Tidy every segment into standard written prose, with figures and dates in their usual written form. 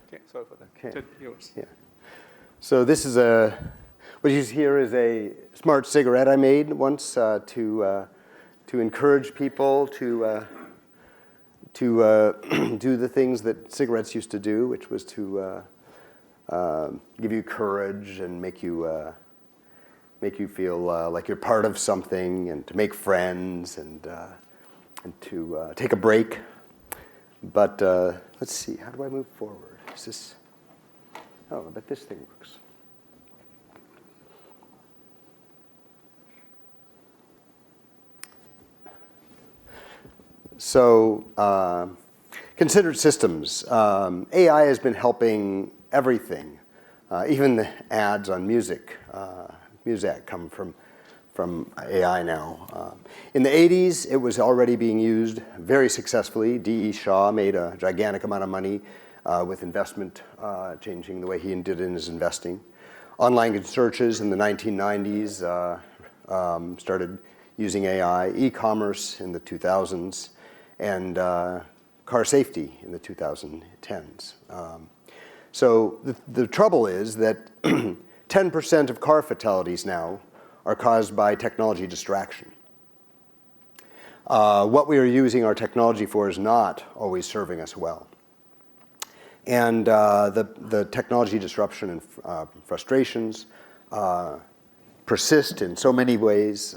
Okay, sorry for that. Okay. Yours. Yeah. So this is what you see here is a smart cigarette I made once to encourage people to do the things that cigarettes used to do, which was to give you courage and make you feel like you're part of something, and to make friends, and to take a break. But let's see, how do I move forward? Is this? Oh, I bet this thing works. So, considered systems. AI has been helping everything. Even the ads on music come from AI now. In the 80s, it was already being used very successfully. D.E. Shaw made a gigantic amount of money with investment, changing the way he did in his investing. Online searches in the 1990s started using AI. E-commerce in the 2000s. And car safety in the 2010s. So the trouble is that 10% of car fatalities now are caused by technology distraction. What we are using our technology for is not always serving us well. And the technology disruption and frustrations persist in so many ways.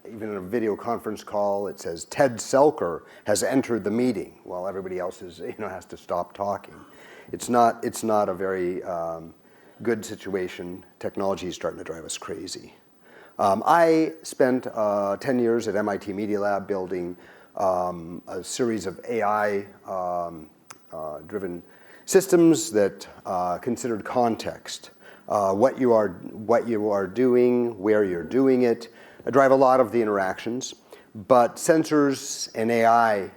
Even in a video conference call, it says Ted Selker has entered the meeting while everybody else has to stop talking. It's not a very good situation. Technology is starting to drive us crazy. I spent 10 years at MIT Media Lab building a series of AI driven systems that considered context. What you are doing, where you're doing it, drive a lot of the interactions. But sensors and AI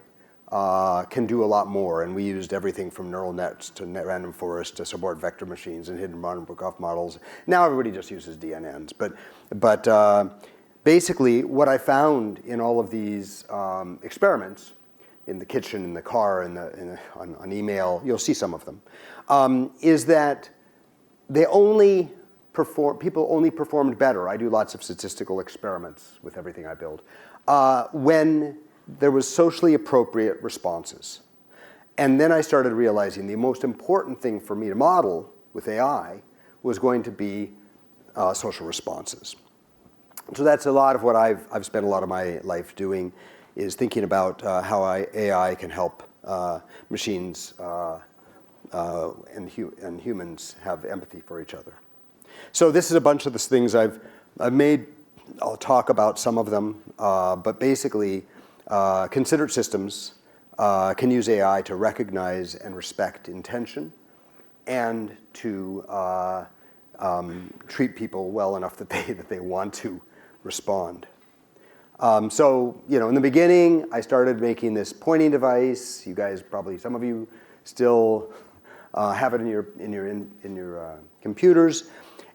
can do a lot more, and we used everything from neural nets to random forest to support vector machines and hidden Markov models. Now everybody just uses DNNs. But basically, what I found in all of these experiments, in the kitchen, in the car, on email, you'll see some of them, is that people only performed better. I do lots of statistical experiments with everything I build, when there was socially appropriate responses. And then I started realizing the most important thing for me to model with AI was going to be social responses. So that's a lot of what I've spent a lot of my life doing, is thinking about how AI can help machines and humans have empathy for each other. So this is a bunch of the things I've made. I'll talk about some of them, but basically, considered systems can use AI to recognize and respect intention, and to treat people well enough that they want to respond. So in the beginning, I started making this pointing device. You guys probably, some of you still have it in your computers.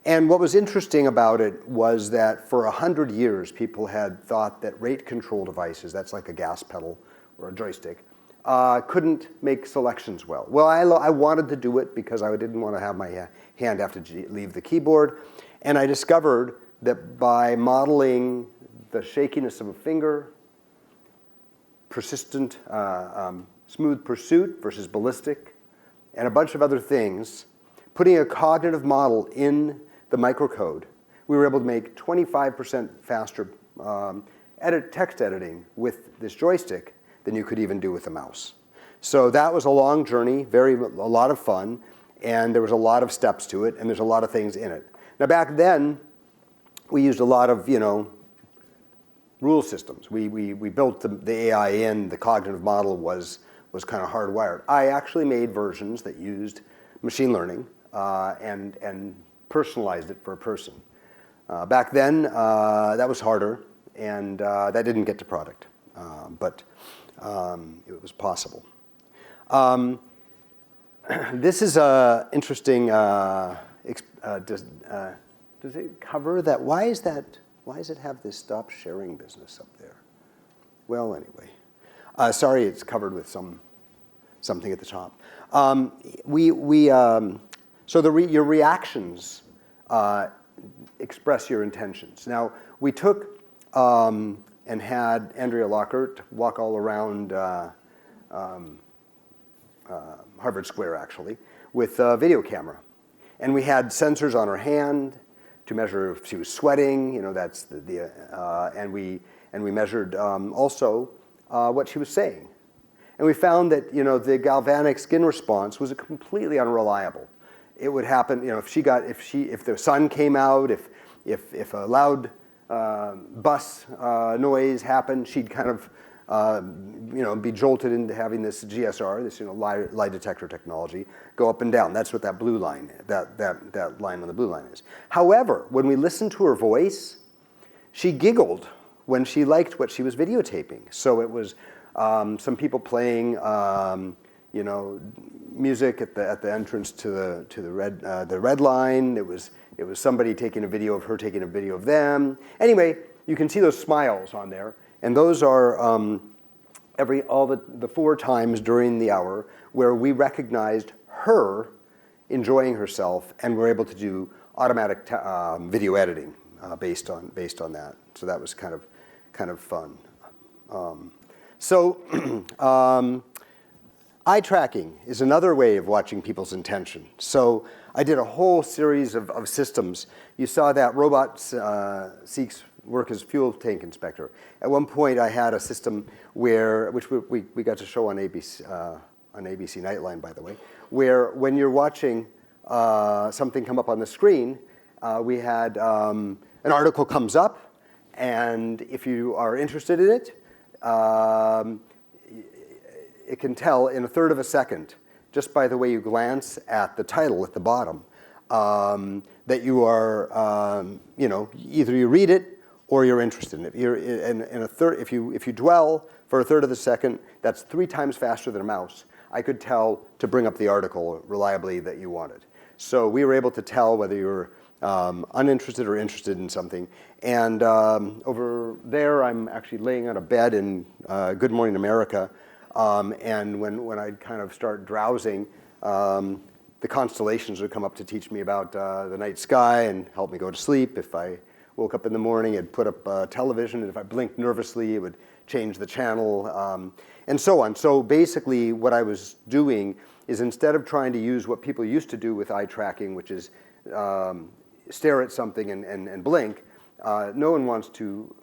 And what was interesting about it was that for 100 years, people had thought that rate control devices, that's like a gas pedal or a joystick, couldn't make selections well. Well, I wanted to do it because I didn't want to have my hand have to leave the keyboard. And I discovered that by modeling the shakiness of a finger, persistent, smooth pursuit versus ballistic, and a bunch of other things, putting a cognitive model in the microcode, we were able to make 25% faster text editing with this joystick than you could even do with a mouse. So that was a long journey, a lot of fun, and there was a lot of steps to it, and there's a lot of things in it. Now back then, we used a lot of rule systems. We built the AI in. The cognitive model was kind of hardwired. I actually made versions that used machine learning and personalized it for a person. Back then, that was harder, and that didn't get to product, but it was possible. This is interesting. Does it cover that? Why does it have this stop sharing business up there? Well, anyway. Sorry, it's covered with some something at the top. So your reactions express your intentions. Now, we took and had Andrea Lockhart walk all around Harvard Square, actually, with a video camera. And we had sensors on her hand to measure if she was sweating. That's and we measured also what she was saying. And we found that the galvanic skin response was completely unreliable. It would happen if the sun came out, if a loud bus noise happened, she'd kind of be jolted into having this GSR, this lie detector technology, go up and down. That's what that blue line, that line on the blue line is. However, when we listened to her voice, she giggled when she liked what she was videotaping. So it was some people playing, music at the entrance to the red line. It was somebody taking a video of her taking a video of them. Anyway, you can see those smiles on there. And those are all the 4 times during the hour where we recognized her enjoying herself, and we're able to do automatic video editing based on that. So that was kind of fun. Eye tracking is another way of watching people's intention. So I did a whole series of systems. You saw that robot seeks work as fuel tank inspector. At one point, I had a system which we got to show on ABC Nightline, by the way, where when you're watching something come up on the screen, we had an article comes up, and if you are interested in it, it can tell in 1/3 of a second, just by the way you glance at the title at the bottom, that you are, either you read it or you're interested in it. If you dwell for 1/3 of the second, that's 3 times faster than a mouse. I could tell to bring up the article reliably that you wanted. So we were able to tell whether you were uninterested or interested in something. And over there, I'm actually laying on a bed in Good Morning America. And when I'd kind of start drowsing, the constellations would come up to teach me about the night sky and help me go to sleep. If I woke up in the morning, it'd put up television, and if I blinked nervously, it would change the channel, and so on. So basically, what I was doing is, instead of trying to use what people used to do with eye tracking, which is stare at something and blink, no one wants to,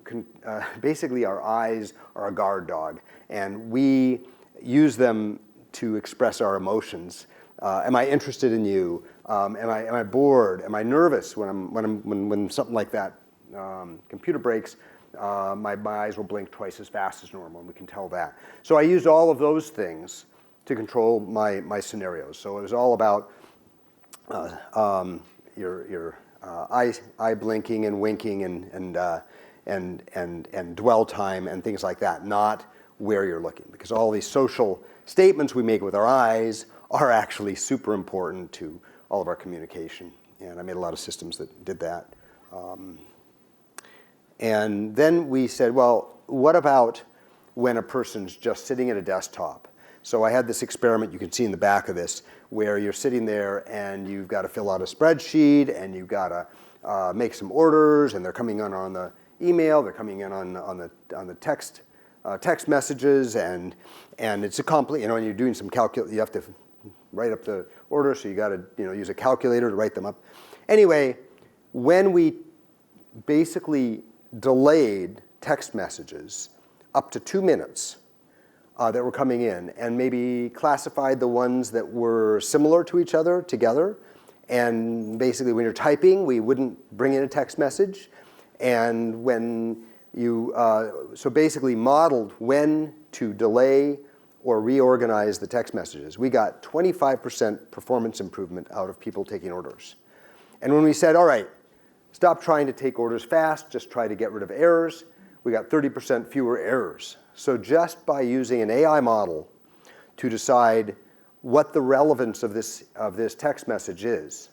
basically our eyes are a guard dog, and we use them to express our emotions. Am I interested in you? Am I bored? Am I nervous when something like that computer breaks? My eyes will blink twice as fast as normal, and we can tell that. So I used all of those things to control my scenarios. So it was all about your eye blinking and winking and dwell time and things like that, not where you're looking, because all these social statements we make with our eyes are actually super important to all of our communication. And I made a lot of systems that did that. And then we said, well, what about when a person's just sitting at a desktop? So I had this experiment you can see in the back of this, where you're sitting there and you've got to fill out a spreadsheet, and you've got to make some orders, and they're coming in on the email, they're coming in on the text messages, and it's a complete, and you're doing some you have to write up the order, so you got to use a calculator to write them up. Anyway, when we basically delayed text messages up to 2 minutes that were coming in, and maybe classified the ones that were similar to each other together, and basically when you're typing, we wouldn't bring in a text message, and when you so basically modeled when to delay or reorganize the text messages, we got 25% performance improvement out of people taking orders. And when we said, all right, stop trying to take orders fast, just try to get rid of errors, we got 30% fewer errors. So just by using an AI model to decide what the relevance of this text message is,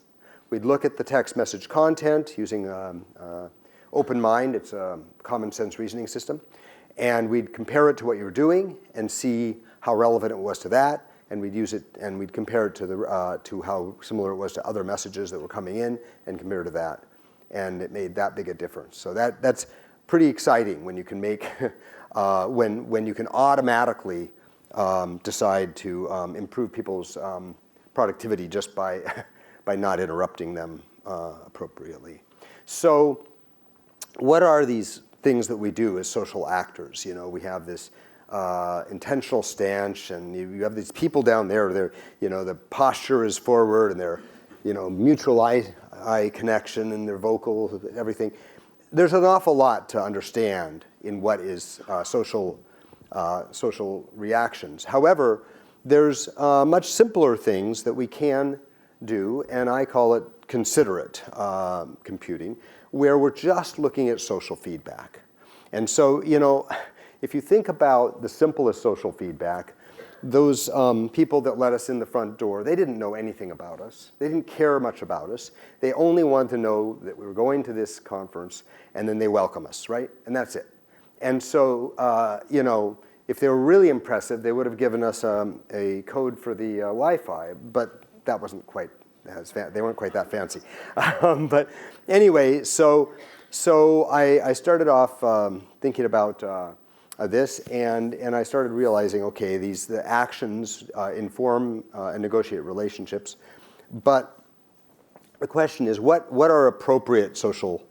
we'd look at the text message content using OpenMind, it's a common sense reasoning system, and we'd compare it to what you were doing and see how relevant it was to that, and we'd use it and we'd compare it to how similar it was to other messages that were coming in and compare to that. And it made that big a difference. So that's pretty exciting when you can make, when you can automatically decide to improve people's productivity just by, by not interrupting them appropriately. So what are these things that we do as social actors? You know, we have this intentional stance, and you have these people down there, they're, you know, the posture is forward, and they're, you know, mutual eye connection, and their vocal, everything. There's an awful lot to understand in what is social reactions. However, there's much simpler things that we can do, and I call it considerate computing, where we're just looking at social feedback. And so, you know, if you think about the simplest social feedback, those people that let us in the front door, they didn't know anything about us. They didn't care much about us. They only wanted to know that we were going to this conference, and then they welcome us, right? And that's it. And so, you know, if they were really impressive, they would have given us a code for the Wi-Fi, but that wasn't quite as they weren't quite that fancy. But anyway, so I started off thinking about this, and I started realizing, okay, the actions inform and negotiate relationships, but the question is, what are appropriate social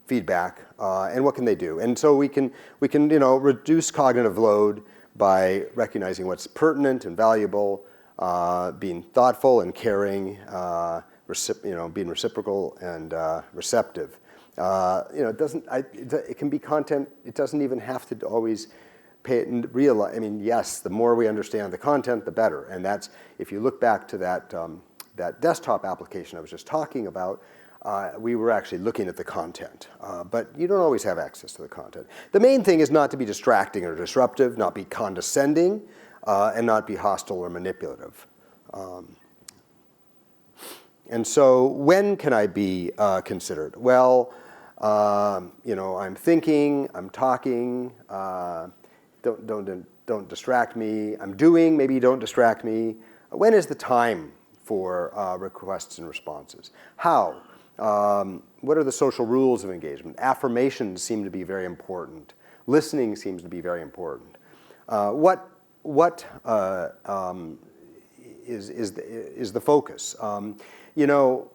feedback, and what can they do? And so we can you know, reduce cognitive load by recognizing what's pertinent and valuable, being thoughtful and caring, you know, being reciprocal and receptive. You know, it can be content. It doesn't even have to always pay it and realize. I mean, yes, the more we understand the content, the better. And that's, if you look back to that desktop application I was just talking about, we were actually looking at the content. But you don't always have access to the content. The main thing is not to be distracting or disruptive, not be condescending, and not be hostile or manipulative. And so when can I be considered? Well, you know, I'm thinking, I'm talking, don't distract me. I'm doing, maybe don't distract me. When is the time for requests and responses? How? What are the social rules of engagement? Affirmations seem to be very important. Listening seems to be very important. What is the focus? You know,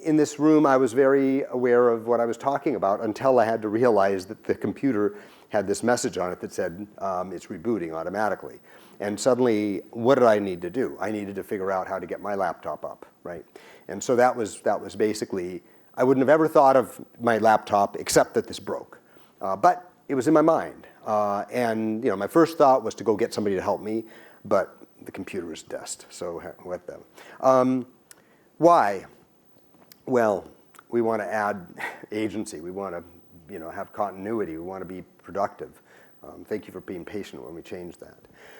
in this room, I was very aware of what I was talking about until I had to realize that the computer had this message on it that said it's rebooting automatically. And suddenly, what did I need to do? I needed to figure out how to get my laptop up, right? And so that was basically, I wouldn't have ever thought of my laptop except that this broke. But it was in my mind. And you know, my first thought was to go get somebody to help me, but the computer was dust, so let them. Why? Well, we want to add agency. We want to, you know, have continuity. We want to be productive. Thank you for being patient when we changed that.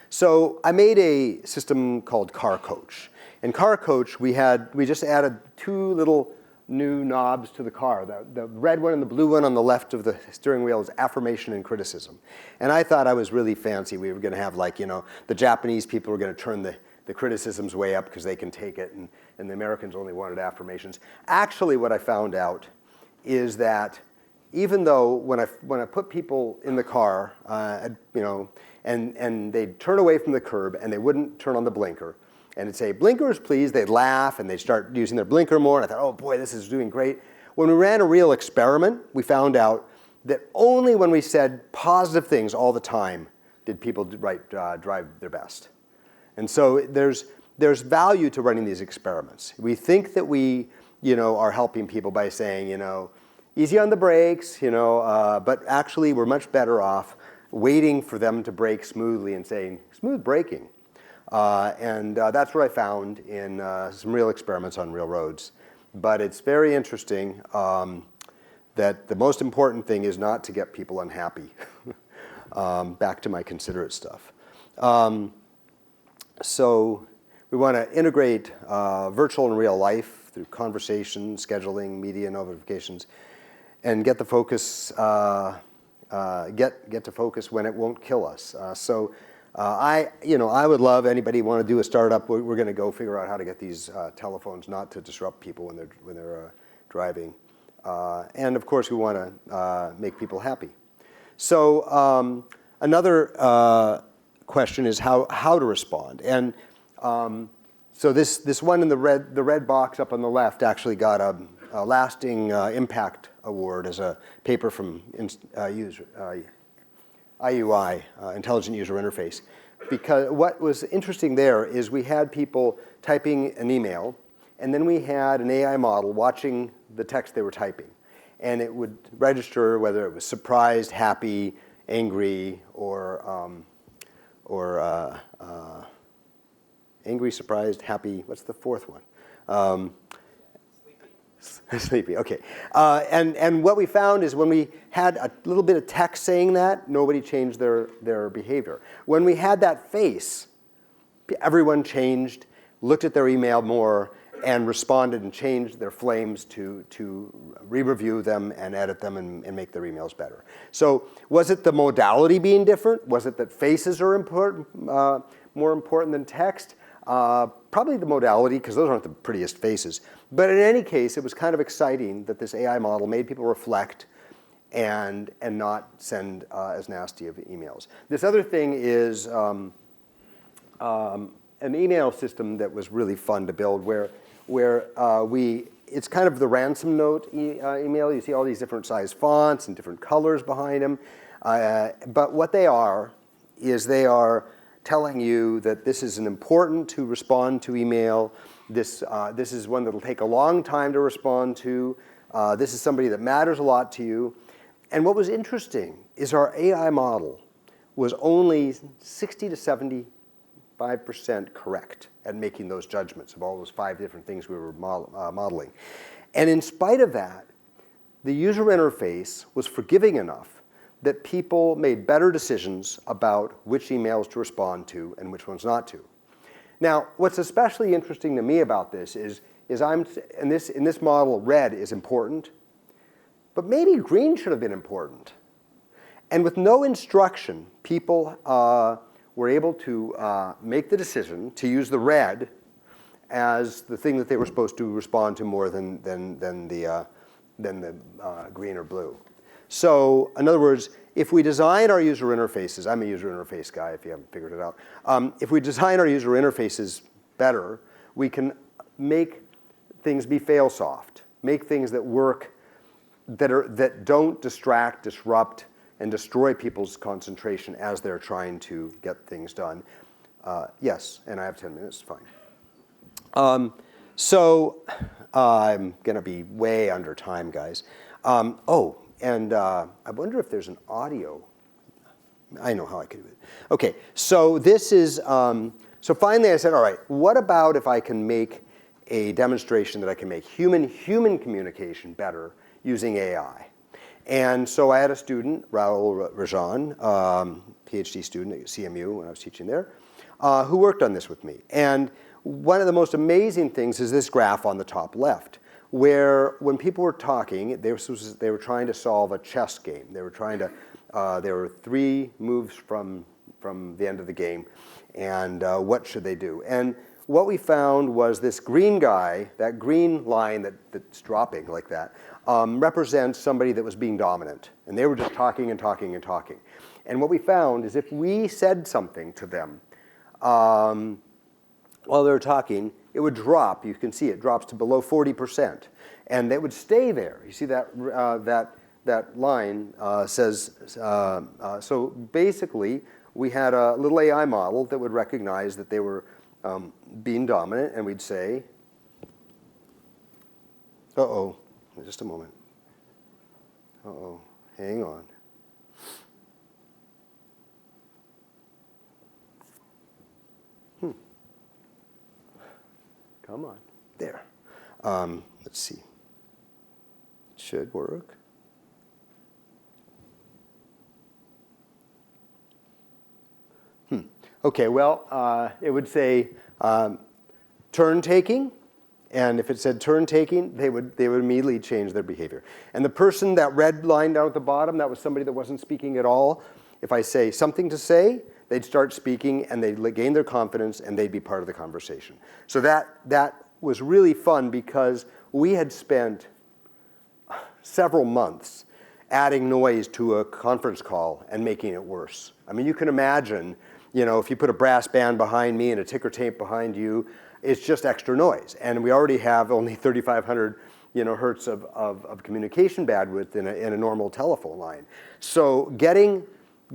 So I made a system called Car Coach. In Car Coach, we just added two little new knobs to the car. The red one and the blue one on the left of the steering wheel is affirmation and criticism. And I thought I was really fancy. We were going to have, like, you know, the Japanese people were going to turn the criticisms way up because they can take it, and the Americans only wanted affirmations. Actually, what I found out is that even though when I put people in the car, you know, and they'd turn away from the curb and they wouldn't turn on the blinker, and it'd say, blinkers, please, they'd laugh and they'd start using their blinker more, and I thought, oh boy, this is doing great. When we ran a real experiment, we found out that only when we said positive things all the time did people drive their best. And so there's value to running these experiments. We think that we, you know, are helping people by saying, you know, easy on the brakes, you know, but actually we're much better off waiting for them to brake smoothly and saying, smooth braking. And that's what I found in some real experiments on real roads. But it's very interesting that the most important thing is not to get people unhappy. Back to my considerate stuff. So we want to integrate virtual and real life through conversation, scheduling, media notifications, and get the focus, get to focus when it won't kill us. So I would love anybody want to do a startup. We're going to go figure out how to get these telephones not to disrupt people when they're driving, and of course we want to make people happy. So another question is how to respond, and so this one in the red box up on the left actually got a lasting impact award as a paper from IUI, Intelligent User Interface. Because what was interesting there is we had people typing an email, and then we had an AI model watching the text they were typing. And it would register whether it was surprised, happy, angry, or angry, surprised, happy. What's the fourth one? Sleepy, okay. And what we found is when we had a little bit of text saying that, nobody changed their behavior. When we had that face, everyone changed, looked at their email more, and responded and changed their flames to re-review them and edit them and make their emails better. So was it the modality being different? Was it that faces are important, more important than text? Probably the modality, because those aren't the prettiest faces. But in any case, it was kind of exciting that this AI model made people reflect and not send as nasty of emails. This other thing is an email system that was really fun to build where it's kind of the ransom note email. You see all these different size fonts and different colors behind them. But what they are is they are telling you that this is important to respond to email. This is one that will take a long time to respond to. This is somebody that matters a lot to you. And what was interesting is our AI model was only 60 to 75% correct at making those judgments of all those 5 different things we were modeling. And in spite of that, the user interface was forgiving enough that people made better decisions about which emails to respond to and which ones not to. Now, what's especially interesting to me about this is in this model, red is important, but maybe green should have been important. And with no instruction, people were able to make the decision to use the red as the thing that they were supposed to respond to more than the green or blue. So, in other words, if we design our user interfaces, I'm a user interface guy if you haven't figured it out. If we design our user interfaces better, we can make things be fail-soft, make things that work, that don't distract, disrupt, and destroy people's concentration as they're trying to get things done. Yes, and I have 10 minutes, fine. So I'm going to be way under time, guys. And I wonder if there's an audio. I know how I could do it. OK, so this is, so finally I said, all right, what about if I can make a demonstration that I can make human communication better using AI? And so I had a student, Raul Rajan, PhD student at CMU when I was teaching there, who worked on this with me. And one of the most amazing things is this graph on the top left, where when people were talking, they were trying to solve a chess game. They were trying to, there were 3 moves from the end of the game, and what should they do? And what we found was this green guy, that green line that's dropping like that, represents somebody that was being dominant. And they were just talking and talking and talking. And what we found is if we said something to them while they were talking, it would drop. You can see it drops to below 40%. And they would stay there. You see that line says, so basically, we had a little AI model that would recognize that they were being dominant, and we'd say, uh-oh, just a moment. Uh-oh, hang on. Come on, there. Let's see. It should work. Okay, well, it would say turn taking, and if it said turn taking, they would immediately change their behavior. And the person, that red line down at the bottom, that was somebody that wasn't speaking at all. If I say something to say, they'd start speaking, and they'd gain their confidence, and they'd be part of the conversation. So that was really fun because we had spent several months adding noise to a conference call and making it worse. I mean, you can imagine, if you put a brass band behind me and a ticker tape behind you, it's just extra noise. And we already have only 3,500 hertz of communication bandwidth in a normal telephone line. So getting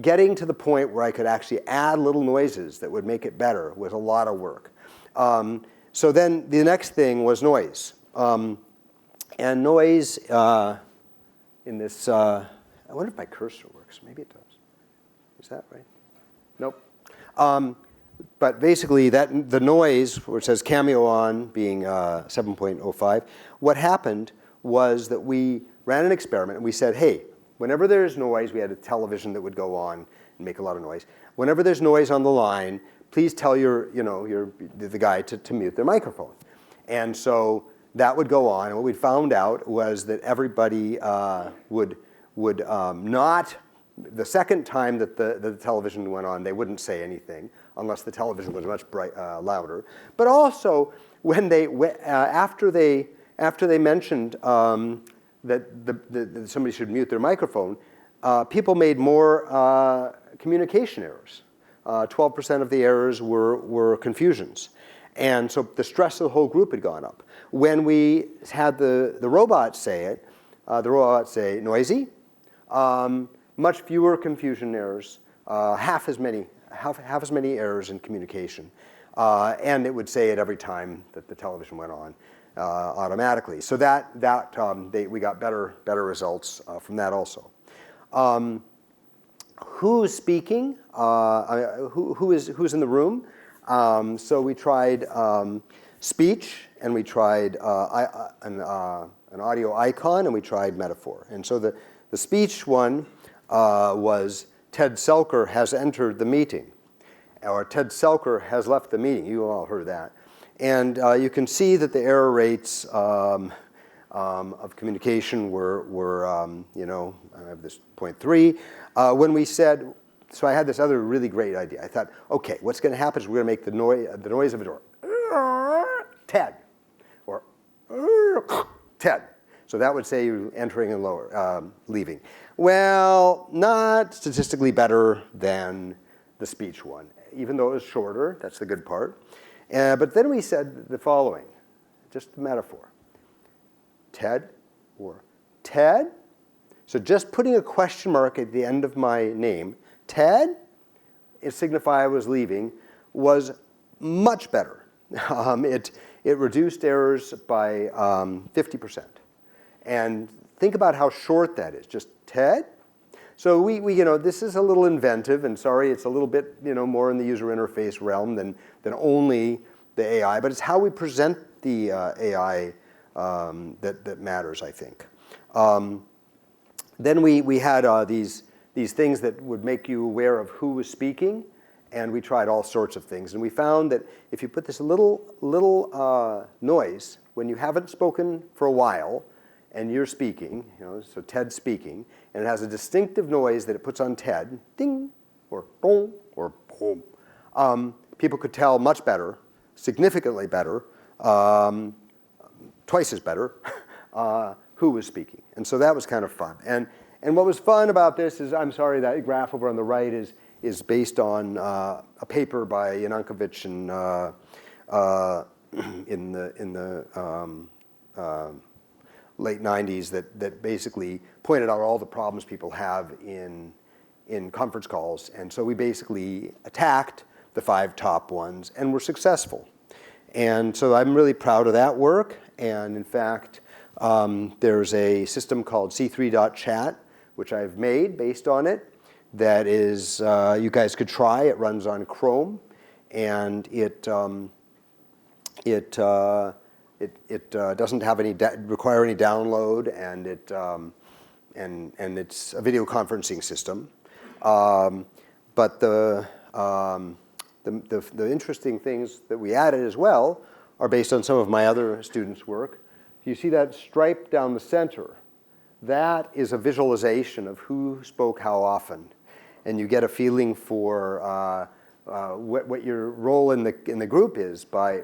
to the point where I could actually add little noises that would make it better was a lot of work. So then the next thing was noise. And noise in this, I wonder if my cursor works. Maybe it does. Is that right? Nope. But basically, the noise, where it says Cameo on, being 7.05, what happened was that we ran an experiment, and we said, hey, whenever there's noise, we had a television that would go on and make a lot of noise. Whenever there's noise on the line, please tell the guy to mute their microphone. And so that would go on, and what we found out was that everybody would not. The second time that the television went on, they wouldn't say anything unless the television was much louder. But also, when after they mentioned that somebody should mute their microphone, people made more communication errors. 12% of the errors were confusions. And so the stress of the whole group had gone up. When we had the robots say it, the robots say noisy, much fewer confusion errors, half as many errors in communication, and it would say it every time that the television went on automatically. So we got better results from that also. Who's speaking? Who's in the room? So we tried speech, and we tried an audio icon, and we tried metaphor. And so the speech one was Ted Selker has entered the meeting, or Ted Selker has left the meeting. You all heard that. And you can see that the error rates of communication were I have this 0.3. When we said, so I had this other really great idea. I thought, okay, what's going to happen is we're going to make the noise of a door, Ted, or Ted. So that would say you're entering and leaving. Well, not statistically better than the speech one, even though it was shorter. That's the good part. But then we said the following, just the metaphor. Ted or Ted. So just putting a question mark at the end of my name, Ted, it signified I was leaving, was much better. It reduced errors by 50%. And think about how short that is, just Ted. So we this is a little inventive, and sorry, it's a little bit more in the user interface realm than only the AI, but it's how we present the AI that matters, I think. Then we had these things that would make you aware of who was speaking, and we tried all sorts of things. And we found that if you put this little noise when you haven't spoken for a while, and you're speaking, so Ted's speaking, and it has a distinctive noise that it puts on Ted, ding, or boom, or boom. People could tell much better, significantly better, twice as better, who was speaking. And so that was kind of fun. And what was fun about this is, I'm sorry, that graph over on the right is based on a paper by Yanunkovich in the late 90s that basically pointed out all the problems people have in conference calls. And so we basically attacked the 5 top ones and were successful. And so I'm really proud of that work. And in fact, there's a system called C3.chat, which I've made based on it, that is, you guys could try. It runs on Chrome, and it doesn't have require any download, and it's a video conferencing system. But the interesting things that we added as well are based on some of my other students' work. You see that stripe down the center? That is a visualization of who spoke how often. and you get a feeling for what your role in the group is by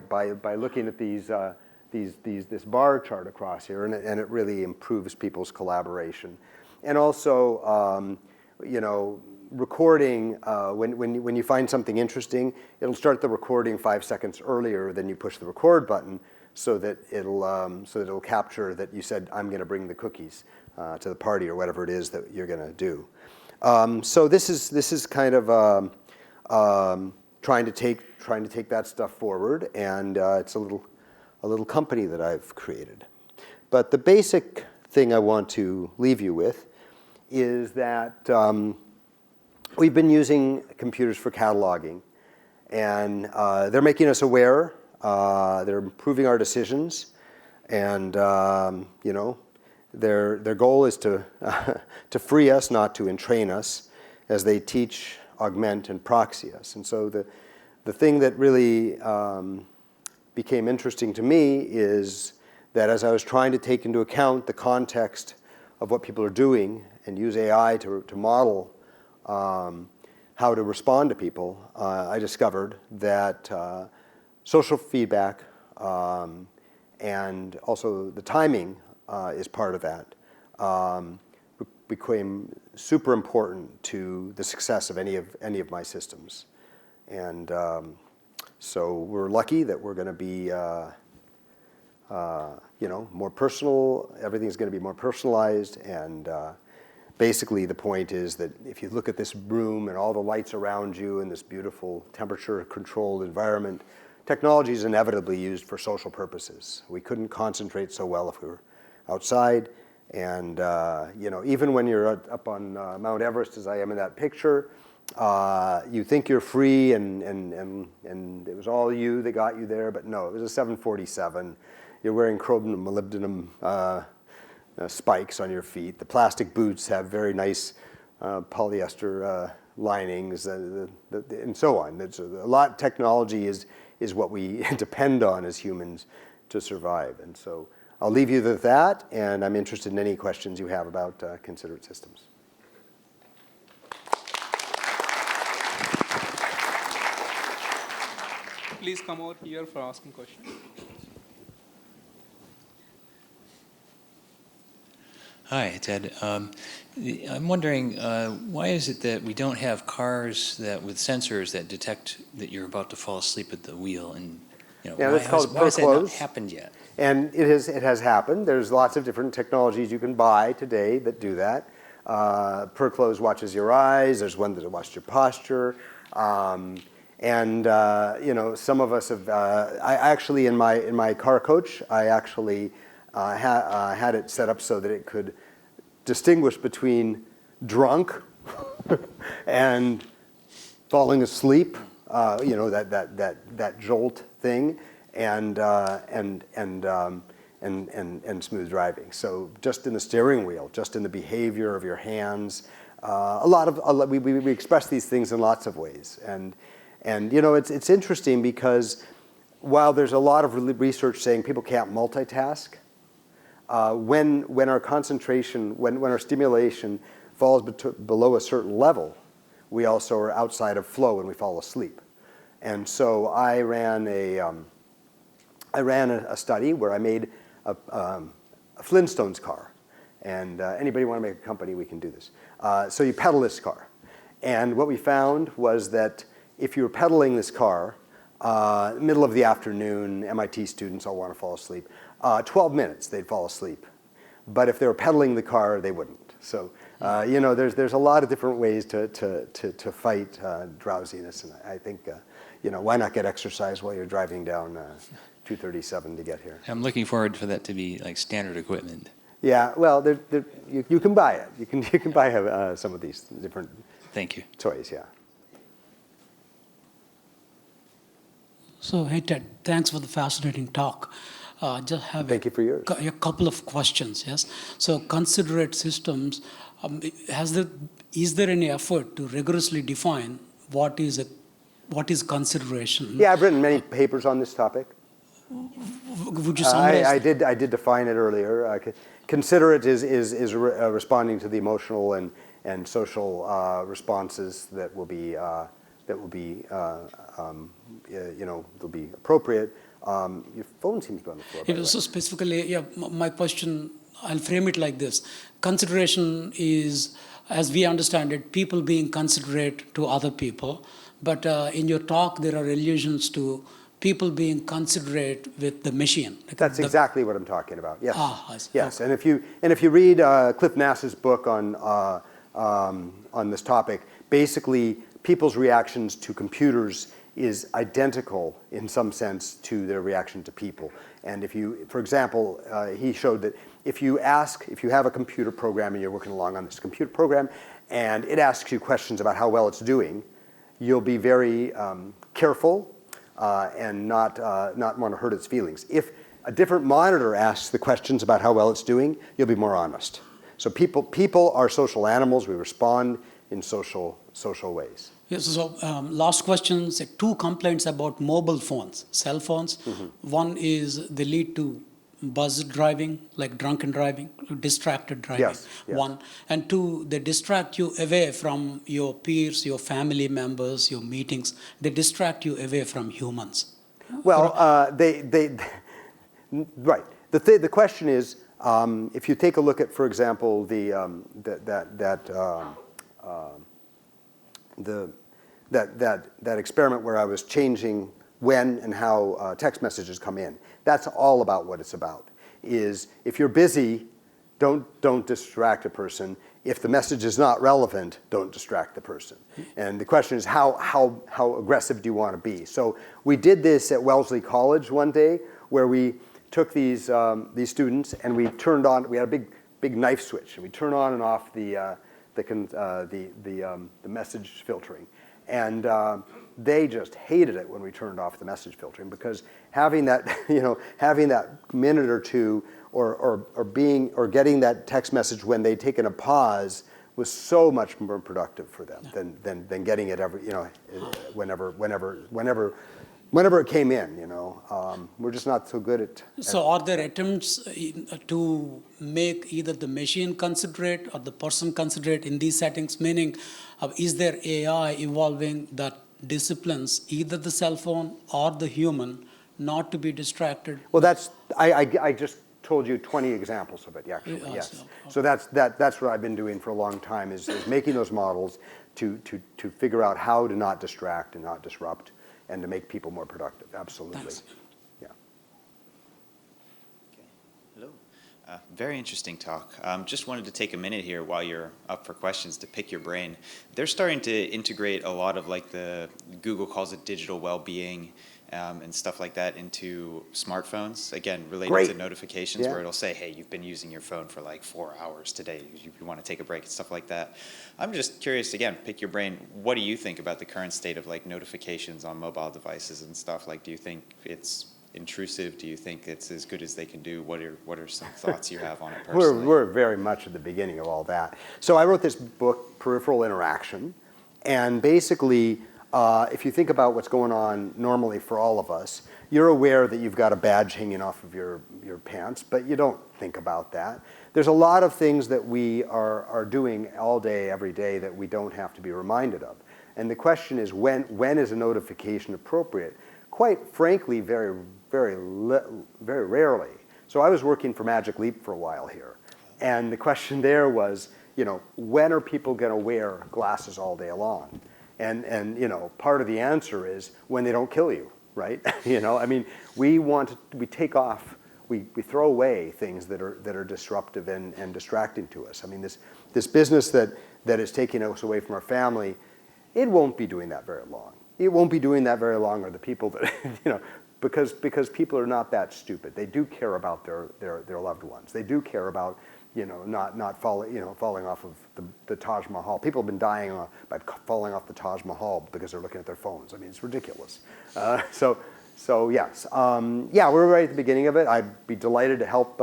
looking at this bar chart across here, and it really improves people's collaboration. And also, recording, when you find something interesting, it'll start the recording 5 seconds earlier than you push the record button, so that it'll capture that you said, I'm going to bring the cookies to the party, or whatever it is that you're going to do. So this is kind of trying to take that stuff forward, and it's a little company that I've created. But the basic thing I want to leave you with is that we've been using computers for cataloging, and they're making us aware. They're improving our decisions, and their goal is to free us, not to entrain us, as they teach, augment, and proxy us. And so the thing that really became interesting to me is that as I was trying to take into account the context of what people are doing and use AI to model how to respond to people, I discovered that social feedback and also the timing is part of that. Became super important to the success of any of my systems. And so we're lucky that we're going to be more personal. Everything's going to be more personalized, and basically the point is that if you look at this room and all the lights around you in this beautiful temperature-controlled environment, technology is inevitably used for social purposes. We couldn't concentrate so well if we were outside, and even when you're up on Mount Everest, as I am in that picture, you think you're free, and it was all you that got you there, but no, it was a 747. You're wearing chromium molybdenum spikes on your feet. The plastic boots have very nice polyester linings, and so on. It's a lot. Technology is what we depend on as humans to survive. And so I'll leave you with that, and I'm interested in any questions you have about considerate systems. Please come out here for asking questions. Hi, Ted. I'm wondering, why is it that we don't have cars with sensors that detect that you're about to fall asleep at the wheel? And that's called why has that not happened yet? And it has happened. There's lots of different technologies you can buy today that do that. PerClose watches your eyes. There's one that watches your posture. And some of us have. I actually in my car coach, I actually had it set up so that it could distinguish between drunk and falling asleep. That jolt thing, and smooth driving. So just in the steering wheel, just in the behavior of your hands, we express these things in lots of ways, and it's interesting because while there's a lot of research saying people can't multitask, when our concentration, when our stimulation falls below a certain level, we also are outside of flow and we fall asleep. And so I ran a study where I made a Flintstones car. And anybody want to make a company, we can do this. So you pedal this car. And what we found was that if you were pedaling this car, middle of the afternoon, MIT students all want to fall asleep, 12 minutes they'd fall asleep. But if they were pedaling the car, they wouldn't. So there's a lot of different ways to fight drowsiness. And I think, why not get exercise while you're driving down 237 to get here? I'm looking forward for that to be like standard equipment. Yeah, well, you can buy it. You can buy some of these different Thank you. toys, yeah. So, hey, Ted, thanks for the fascinating talk. Just have Thank you for yours. A couple of questions, yes? So, considerate systems, is there any effort to rigorously define what is consideration? Yeah, I've written many papers on this topic. Would you summarize? I did define it earlier. Considerate is responding to the emotional and and social responses that will be they'll be appropriate. Your phone seems to be on the floor. By the way. So specifically, yeah, my question, I'll frame it like this. Consideration is, as we understand it, people being considerate to other people. But in your talk, there are allusions to people being considerate with the machine. That's exactly what I'm talking about. Yes. I see. Yes. Okay. And if you read Cliff Nass's book on this topic, basically people's reactions to computers is identical in some sense to their reaction to people. And if you, for example, he showed that if you have a computer program and you're working along on this computer program, and it asks you questions about how well it's doing, you'll be very careful and not want to hurt its feelings. If a different monitor asks the questions about how well it's doing, you'll be more honest. So people are social animals. We respond in social ways. Yes, so last question, say 2 complaints about mobile phones, cell phones. Mm-hmm. One is they lead to buzzed driving, like drunken driving, distracted driving. Yes. One. And 2, they distract you away from your peers, your family members, your meetings. They distract you away from humans. Well, right. The question is, if you take a look at, for example, that experiment where I was changing when and how text messages come in. That's all about what it's about. Is if you're busy, don't distract a person. If the message is not relevant, don't distract the person. And the question is how aggressive do you want to be? So we did this at Wellesley College one day, where we took these students and we turned on. We had a big knife switch, and we turned on and off the message filtering. And they just hated it when we turned off the message filtering, because having that minute or two or getting that text message when they'd taken a pause was so much more productive for them than getting it whenever it came in. We're just not so good at. So are there attempts to make either the machine considerate or the person considerate in these settings? Meaning, is there AI evolving that disciplines either the cell phone or the human not to be distracted? Well, I just told you 20 examples of it, actually, yes. So that's what I've been doing for a long time, is making those models to figure out how to not distract and not disrupt, and to make people more productive. Absolutely. Thanks. Yeah. Okay. Hello. Very interesting talk. Just wanted to take a minute here while you're up for questions to pick your brain. They're starting to integrate a lot of, like, the Google calls it digital well-being and stuff like that into smartphones, again, related to notifications, where it'll say, hey, you've been using your phone for like 4 hours today. You want to take a break and stuff like that. I'm just curious, again, pick your brain. What do you think about the current state of, like, notifications on mobile devices and stuff? Like, do you think it's intrusive? Do you think it's as good as they can do? What are some thoughts you have on it personally? We're very much at the beginning of all that. So I wrote this book, Peripheral Interaction, and basically, if you think about what's going on normally for all of us, you're aware that you've got a badge hanging off of your pants, but you don't think about that. There's a lot of things that we are doing all day, every day, that we don't have to be reminded of. And the question is, when is a notification appropriate? Quite frankly, very rarely. So I was working for Magic Leap for a while here, and the question there was, when are people going to wear glasses all day long? And part of the answer is when they don't kill you, right? We take off, we throw away things that are disruptive and distracting to us. I mean, this business that is taking us away from our family, it won't be doing that very long. It won't be doing that very long, or the people that, because people are not that stupid. They do care about their loved ones. They do care about, not falling off of the Taj Mahal. People have been dying by falling off the Taj Mahal because they're looking at their phones. I mean, it's ridiculous. So yes, we're right at the beginning of it. I'd be delighted to help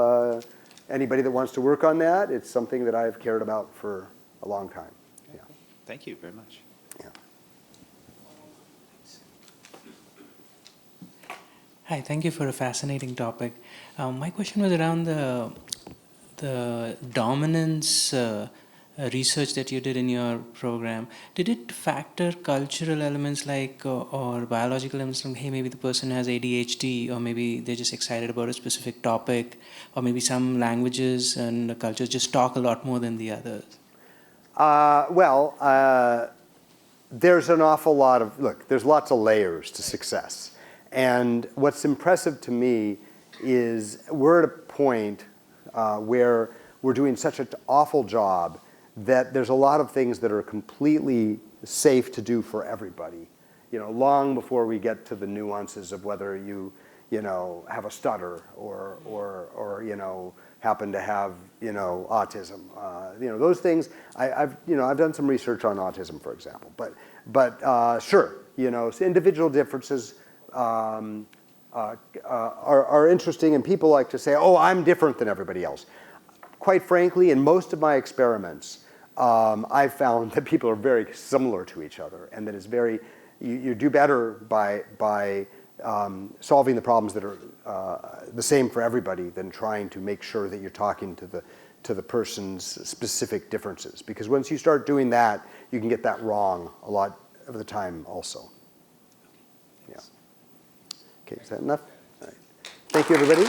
anybody that wants to work on that. It's something that I've cared about for a long time. Yeah. Thank you very much. Yeah. Hi, thank you for a fascinating topic. My question was around the dominance research that you did in your program, did it factor cultural elements like or biological elements like, hey, maybe the person has ADHD, or maybe they're just excited about a specific topic, or maybe some languages and cultures just talk a lot more than the others? There's an awful lot of, look, there's lots of layers to success. And what's impressive to me is we're at a point where we're doing such an awful job that there's a lot of things that are completely safe to do for everybody. Long before we get to the nuances of whether you have a stutter or happen to have, autism. Those things, I've done some research on autism, for example. But sure, so individual differences are interesting, and people like to say, oh, I'm different than everybody else. Quite frankly, in most of my experiments, I've found that people are very similar to each other, and that it's very, you do better by solving the problems that are the same for everybody than trying to make sure that you're talking to the person's specific differences. Because once you start doing that, you can get that wrong a lot of the time also. Yeah. Okay, is that enough? All right. Thank you, everybody.